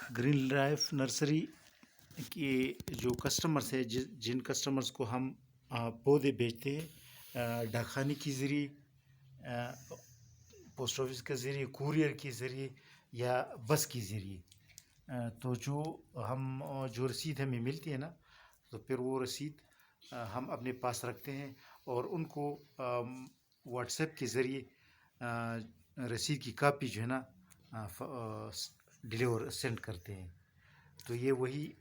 Green life nursery کے جو customers ہیں، جن کسٹمرس کو ہم پودے بیچتے ہیں ڈاکخانے کے ذریعے، پوسٹ آفس کے ذریعے، کورئر کے ذریعے یا بس کے ذریعے، تو جو رسید ہمیں ملتی ہے نا، تو پھر وہ رسید ہم اپنے پاس رکھتے ہیں اور ان کو واٹس ایپ کے ذریعے رسید کی کاپی جو ہے نا ڈلیور سینڈ کرتے ہیں. تو یہ وہی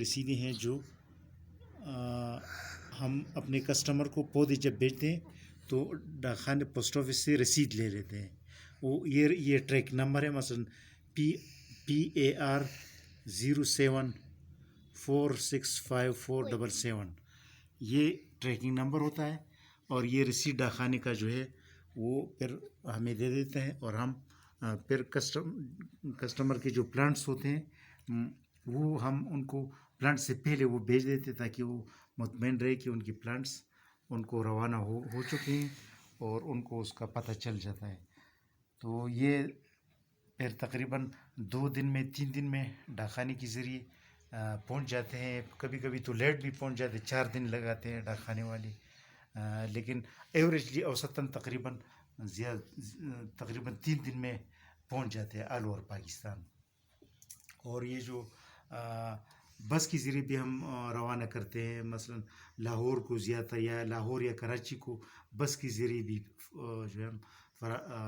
رسیدیں ہیں جو ہم اپنے کسٹمر کو پودے جب بیچتے ہیں تو ڈاکخانے پوسٹ آفس سے رسید لے لیتے ہیں. وہ یہ ٹریک نمبر ہے، مثلاً PAR 07465477، یہ ٹریکنگ نمبر ہوتا ہے. اور یہ رسید ڈاکخانے کا جو ہے وہ پھر ہمیں دے دیتے ہیں، اور ہم پھر کسٹمر کے جو پلانٹس ہوتے ہیں وہ ہم ان کو پلانٹ سے پہلے وہ بھیج دیتے ہیں تاکہ وہ مطمئن رہے کہ ان کی پلانٹس ان کو روانہ ہو چکے ہیں اور ان کو اس کا پتہ چل جاتا ہے. تو یہ پھر تقریباً 2 دن میں 3 دن میں ڈاکخانے کے ذریعے پہنچ جاتے ہیں. کبھی کبھی تو لیٹ بھی پہنچ جاتے ہیں، 4 دن لگاتے ہیں ڈاکخانے والے، لیکن ایوریجلی اوسطاً تقریباً 3 دن میں پہنچ جاتے ہیں آل اوور پاکستان. اور یہ جو بس کے ذریعے بھی ہم روانہ کرتے ہیں، مثلاً لاہور کو زیادہ یا لاہور یا کراچی کو بس کے ذریعے بھی جو ہے ہم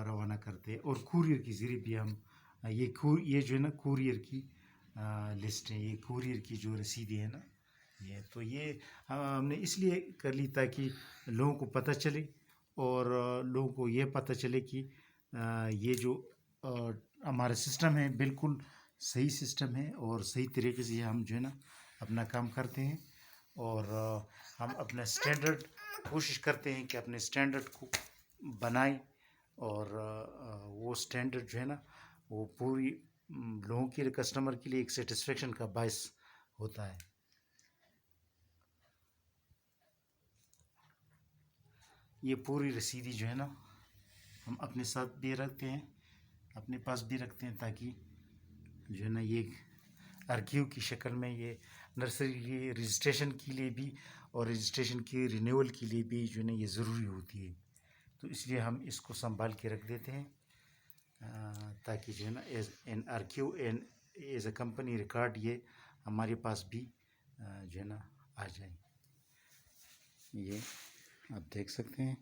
روانہ کرتے ہیں. اور کورئر کے ذریعے بھی ہم یہ جو ہے نا کورئر کی لسٹ ہے، یہ کورئر کی جو رسیدیں ہیں نا، تو یہ ہم نے اس لیے کر لی تاکہ لوگوں کو پتہ چلے اور لوگوں کو یہ پتہ چلے کہ یہ جو ہمارا سسٹم ہے بالکل صحیح سسٹم ہے اور صحیح طریقے سے ہم جو ہے نا اپنا کام کرتے ہیں. اور ہم اپنا اسٹینڈرڈ کوشش کرتے ہیں کہ اپنے اسٹینڈرڈ کو بنائیں، اور وہ اسٹینڈرڈ جو ہے نا وہ پوری لوگوں کے لیے، کسٹمر کے لیے ایک سیٹسفیکشن کا باعث ہوتا ہے. یہ پوری رسیدی جو ہے نا ہم اپنے ساتھ بھی رکھتے ہیں، اپنے پاس بھی رکھتے ہیں، تاکہ جو ہے نا یہ ارکیو کی شکل میں یہ نرسری کی رجسٹریشن کے لیے بھی اور رجسٹریشن کی رینیول کے لیے بھی جو ہے نا یہ ضروری ہوتی ہے. تو اس لیے ہم اس کو سنبھال کے رکھ دیتے ہیں تاکہ جو ہے نا N RQ is a company record یہ ہمارے پاس بھی جو ہے نا آ جائے. یہ آپ دیکھ سکتے ہیں.